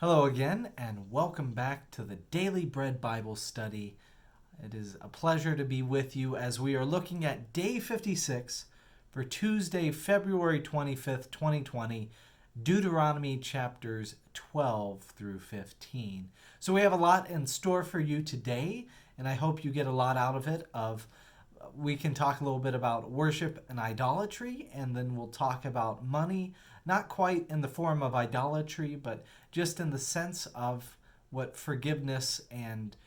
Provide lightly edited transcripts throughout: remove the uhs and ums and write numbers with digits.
Hello again, and welcome back to the Daily Bread Bible Study. It is a pleasure to be with you as we are looking at day 56 for Tuesday, February 25th, 2020, Deuteronomy chapters 12 through 15. So we have a lot in store for you today, and I hope you get a lot out of it. We can talk a little bit about worship and idolatry, and then we'll talk about money, not quite in the form of idolatry, but just in the sense of what forgiveness and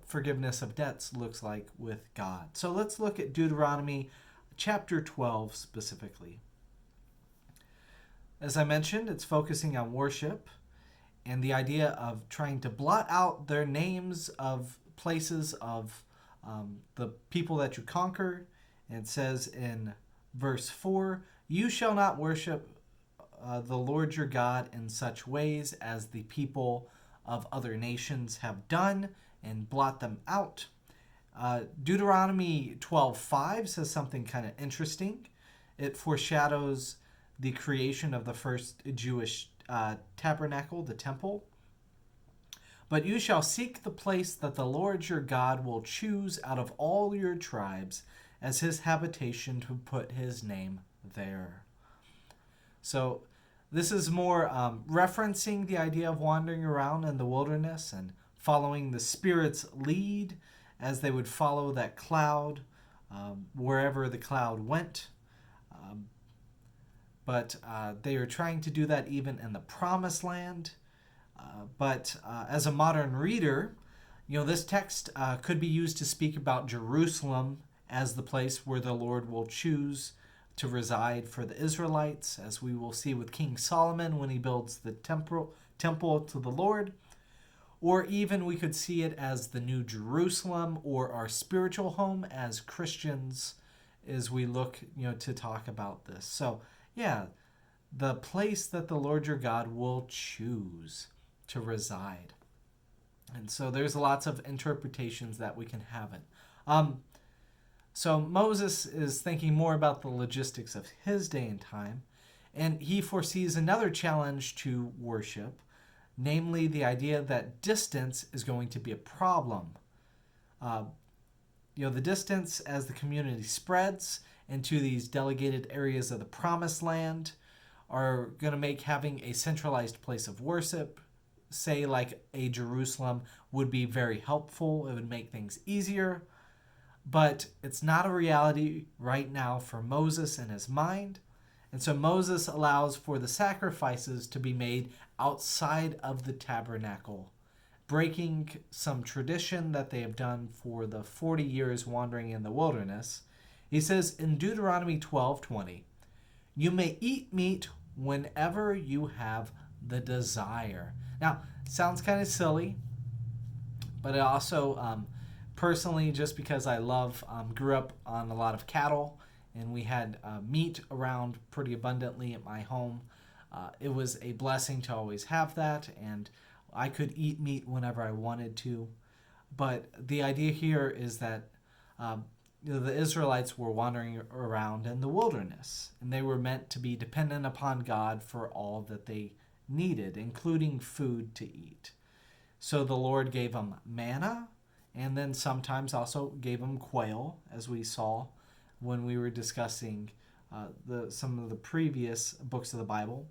forgiveness of debts looks like with God. So let's look at Deuteronomy chapter 12 specifically. As I mentioned, it's focusing on worship and the idea of trying to blot out their names of places of the people that you conquer. And it says in verse 4, "You shall not worship the Lord your God in such ways as the people of other nations have done, and blot them out." Deuteronomy 12:5 says something kind of interesting. It foreshadows the creation of the first Jewish tabernacle, the temple. "But you shall seek the place that the Lord your God will choose out of all your tribes as his habitation to put his name there." So this is more referencing the idea of wandering around in the wilderness and following the Spirit's lead as they would follow that cloud wherever the cloud went. But they are trying to do that even in the Promised Land. But as a modern reader, this text could be used to speak about Jerusalem as the place where the Lord will choose to reside for the Israelites, as we will see with King Solomon when he builds the temple to the Lord. Or even we could see it as the New Jerusalem or our spiritual home as Christians as we look to talk about this. So the place that the Lord your God will choose to reside. And so there's lots of interpretations that we can have it. So Moses is thinking more about the logistics of his day and time, and he foresees another challenge to worship, namely the idea that distance is going to be a problem. The distance as the community spreads into these delegated areas of the Promised Land are going to make having a centralized place of worship, say like a Jerusalem, would be very helpful. It would make things easier. But it's not a reality right now for Moses in his mind. And so Moses allows for the sacrifices to be made outside of the tabernacle, breaking some tradition that they have done for the 40 years wandering in the wilderness. He says in Deuteronomy 12:20, "You may eat meat whenever you have the desire." Now, sounds kind of silly, but it also personally, just because I grew up on a lot of cattle, and we had meat around pretty abundantly at my home. It was a blessing to always have that, and I could eat meat whenever I wanted to. But the idea here is that the Israelites were wandering around in the wilderness, and they were meant to be dependent upon God for all that they needed, including food to eat. So the Lord gave them manna, and then sometimes also gave them quail, as we saw when we were discussing some of the previous books of the Bible.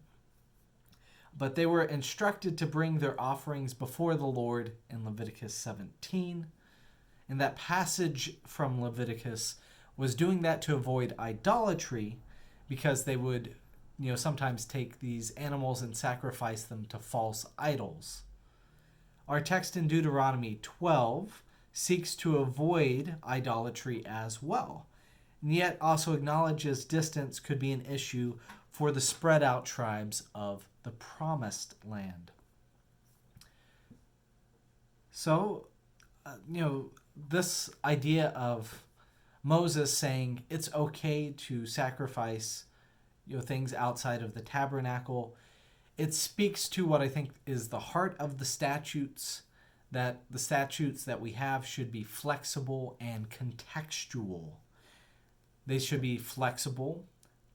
But they were instructed to bring their offerings before the Lord in Leviticus 17. And that passage from Leviticus was doing that to avoid idolatry, because they would sometimes take these animals and sacrifice them to false idols. Our text in Deuteronomy 12 seeks to avoid idolatry as well, and yet also acknowledges distance could be an issue for the spread out tribes of the Promised Land. So, this idea of Moses saying it's okay to sacrifice things outside of the tabernacle, it speaks to what I think is the heart of the statutes, that the statutes that we have should be flexible and contextual. They should be flexible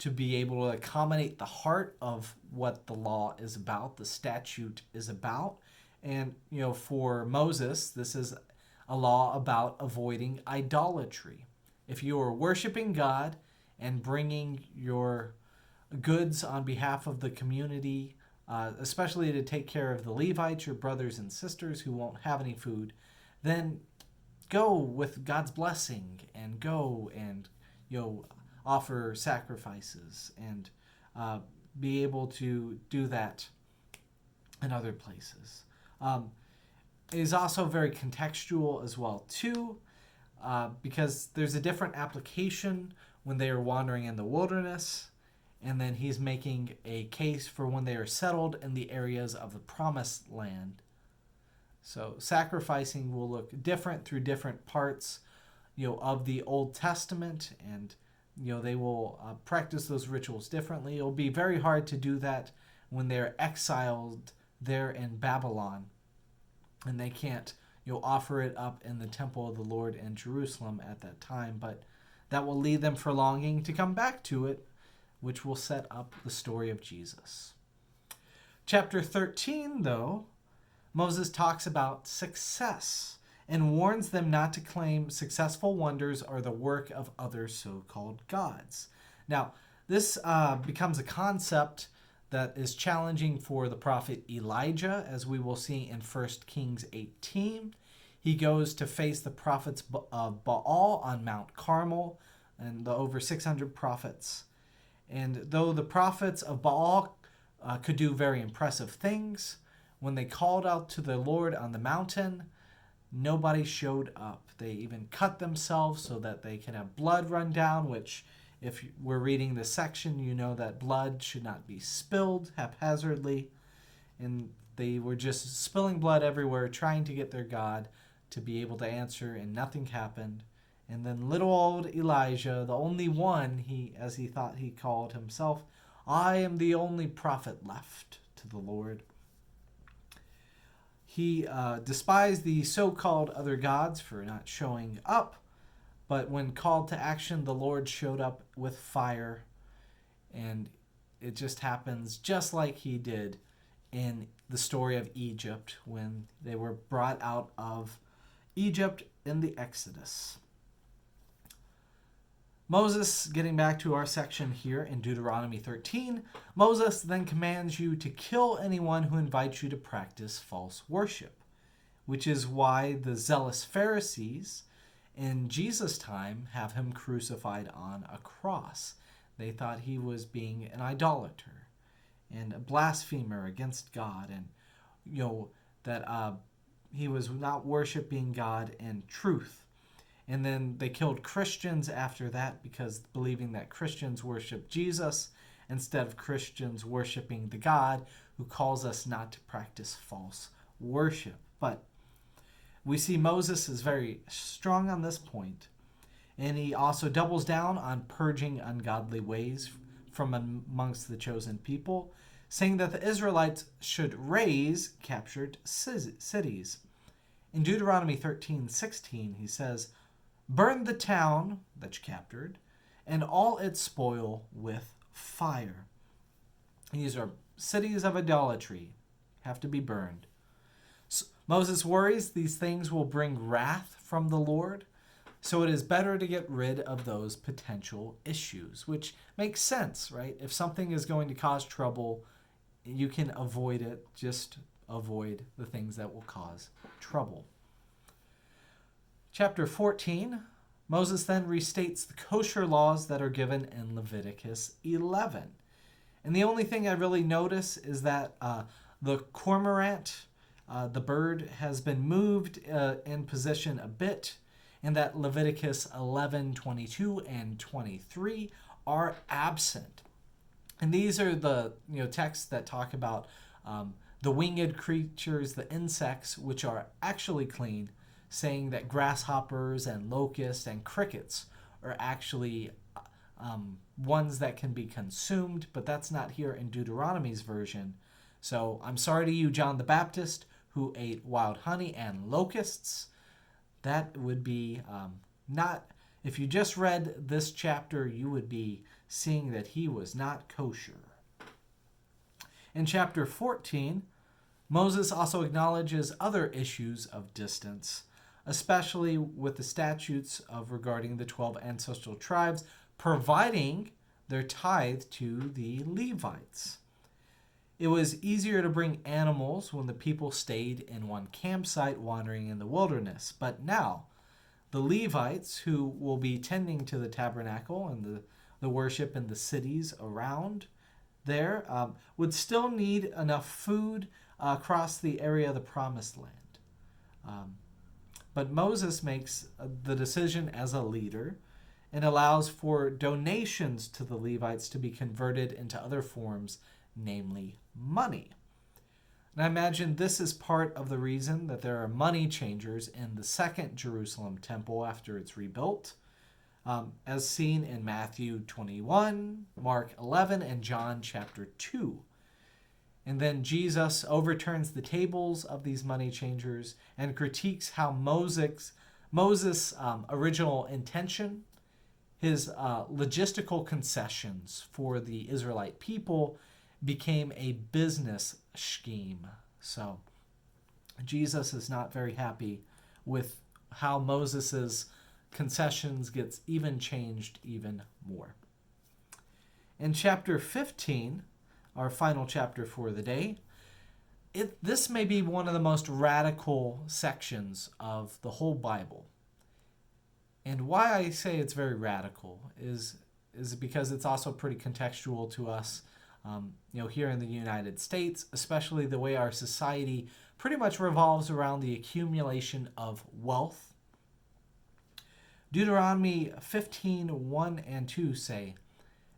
to be able to accommodate the heart of what the law is about, the statute is about. And, for Moses, this is a law about avoiding idolatry. If you are worshiping God and bringing your goods on behalf of the community, especially to take care of the Levites, your brothers and sisters who won't have any food, then go with God's blessing and go and offer sacrifices and be able to do that in other places. It is also very contextual as well too, because there's a different application when they are wandering in the wilderness, and then he's making a case for when they are settled in the areas of the promised land. So sacrificing will look different through different parts, of the Old Testament, and they will practice those rituals differently. It'll be very hard to do that when they're exiled there in Babylon, and they can't offer it up in the temple of the Lord in Jerusalem at that time. But that will lead them for longing to come back to it, which will set up the story of Jesus. Chapter 13, though, Moses talks about success and warns them not to claim successful wonders are the work of other so-called gods. Now, this becomes a concept that is challenging for the prophet Elijah, as we will see in 1 Kings 18. He goes to face the prophets of Baal on Mount Carmel and the over 600 prophets. And though the prophets of Baal could do very impressive things, when they called out to the Lord on the mountain, nobody showed up. They even cut themselves so that they can have blood run down, which, if we're reading this section, you know that blood should not be spilled haphazardly. And they were just spilling blood everywhere, trying to get their God to be able to answer, and nothing happened. And then little old Elijah, the only one, as he thought he called himself, I am the only prophet left to the Lord. He despised the so-called other gods for not showing up, but when called to action, the Lord showed up with fire, and it just happens just like he did in the story of Egypt when they were brought out of Egypt in the Exodus. Moses, getting back to our section here in Deuteronomy 13, Moses then commands you to kill anyone who invites you to practice false worship, which is why the zealous Pharisees in Jesus' time have him crucified on a cross. They thought he was being an idolater and a blasphemer against God, and that he was not worshiping God in truth. And then they killed Christians after that, because believing that Christians worship Jesus instead of Christians worshiping the God who calls us not to practice false worship. But we see Moses is very strong on this point, and he also doubles down on purging ungodly ways from amongst the chosen people, saying that the Israelites should raise captured cities. In Deuteronomy 13:16, he says, burn the town that you captured and all its spoil with fire. These are cities of idolatry, have to be burned. So Moses worries these things will bring wrath from the Lord, so it is better to get rid of those potential issues, which makes sense, right? If something is going to cause trouble, you can avoid it. Just avoid the things that will cause trouble. Chapter 14, Moses then restates the kosher laws that are given in Leviticus 11. And the only thing I really notice is that the cormorant, the bird, has been moved in position a bit, and that Leviticus 11:22 and 23 are absent. And these are the texts that talk about the winged creatures, the insects, which are actually clean, saying that grasshoppers and locusts and crickets are actually ones that can be consumed, but that's not here in Deuteronomy's version. So I'm sorry to you, John the Baptist, who ate wild honey and locusts. That would be not, if you just read this chapter, you would be seeing that he was not kosher. In chapter 14, Moses also acknowledges other issues of distance, especially with the statutes of regarding the 12 ancestral tribes providing their tithe to the Levites. It was easier to bring animals when the people stayed in one campsite wandering in the wilderness. But now, the Levites, who will be tending to the tabernacle and the worship in the cities around there, would still need enough food across the area of the Promised Land. But Moses makes the decision as a leader and allows for donations to the Levites to be converted into other forms, namely money. And I imagine this is part of the reason that there are money changers in the second Jerusalem temple after it's rebuilt, as seen in Matthew 21, Mark 11, and John chapter 2. And then Jesus overturns the tables of these money changers and critiques how Moses' original intention, his logistical concessions for the Israelite people, became a business scheme. So Jesus is not very happy with how Moses' concessions gets even changed even more. In chapter 15, our final chapter for the day, this may be one of the most radical sections of the whole Bible. And why I say it's very radical is because it's also pretty contextual to us, here in the United States, especially the way our society pretty much revolves around the accumulation of wealth. Deuteronomy 15:1 and 2 say,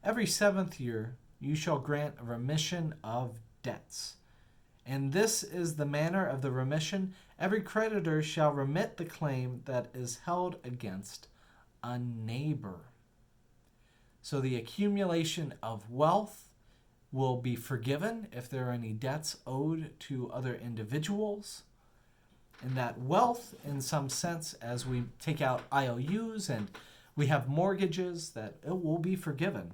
"Every 7th year you shall grant a remission of debts. And this is the manner of the remission. Every creditor shall remit the claim that is held against a neighbor." So the accumulation of wealth will be forgiven if there are any debts owed to other individuals. And that wealth, in some sense, as we take out IOUs and we have mortgages, that it will be forgiven.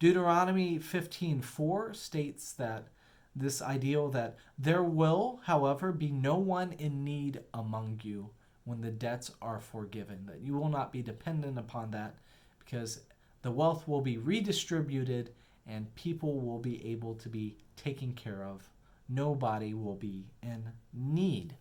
Deuteronomy 15:4 states that this ideal that there will, however, be no one in need among you when the debts are forgiven, that you will not be dependent upon that because the wealth will be redistributed and people will be able to be taken care of. Nobody will be in need.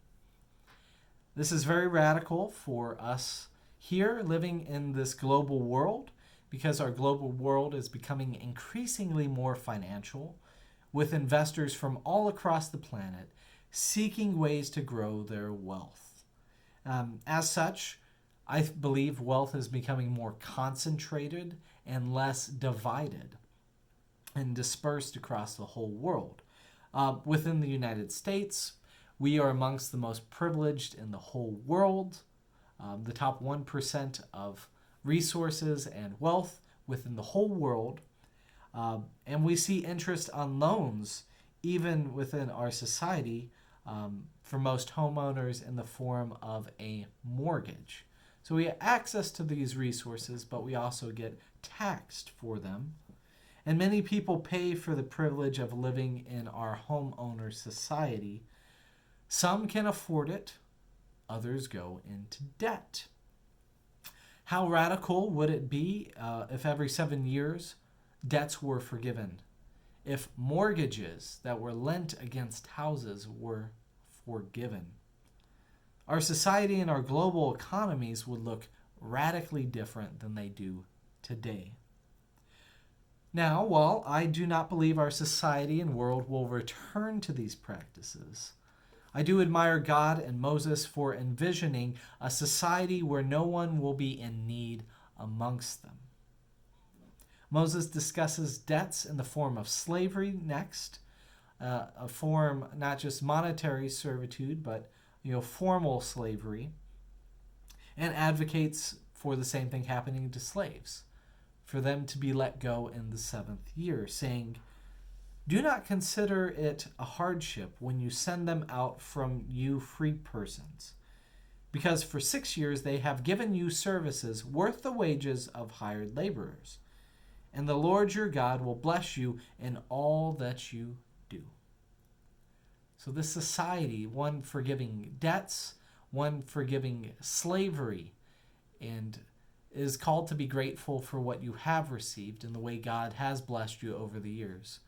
This is very radical for us here living in this global world, because our global world is becoming increasingly more financial, with investors from all across the planet seeking ways to grow their wealth. As such, I believe wealth is becoming more concentrated and less divided and dispersed across the whole world. Within the United States, we are amongst the most privileged in the whole world, the top 1% of resources and wealth within the whole world. And we see interest on loans even within our society for most homeowners in the form of a mortgage. So we have access to these resources, but we also get taxed for them. And many people pay for the privilege of living in our homeowner society. Some can afford it, others go into debt. How radical would it be if every 7 years debts were forgiven? If mortgages that were lent against houses were forgiven? Our society and our global economies would look radically different than they do today. Now, while I do not believe our society and world will return to these practices, I do admire God and Moses for envisioning a society where no one will be in need amongst them. Moses discusses debts in the form of slavery next, a form not just monetary servitude, but formal slavery, and advocates for the same thing happening to slaves, for them to be let go in the 7th year, saying, "Do not consider it a hardship when you send them out from you free persons, because for 6 years they have given you services worth the wages of hired laborers. and the Lord your God will bless you in all that you do. So this society, one forgiving debts, one forgiving slavery, and is called to be grateful for what you have received and the way God has blessed you over the years.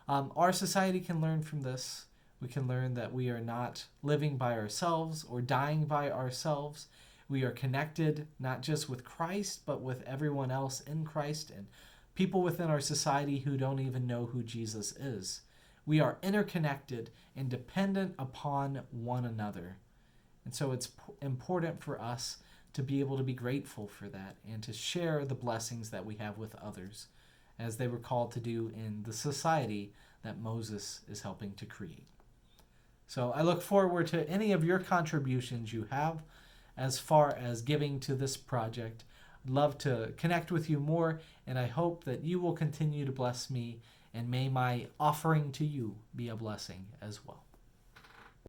Our society can learn from this. We can learn that we are not living by ourselves or dying by ourselves. We are connected not just with Christ, but with everyone else in Christ and people within our society who don't even know who Jesus is. We are interconnected and dependent upon one another. And so it's important for us to be able to be grateful for that and to share the blessings that we have with others, as they were called to do in the society that Moses is helping to create. So I look forward to any of your contributions you have as far as giving to this project. I'd love to connect with you more, and I hope that you will continue to bless me, and may my offering to you be a blessing as well.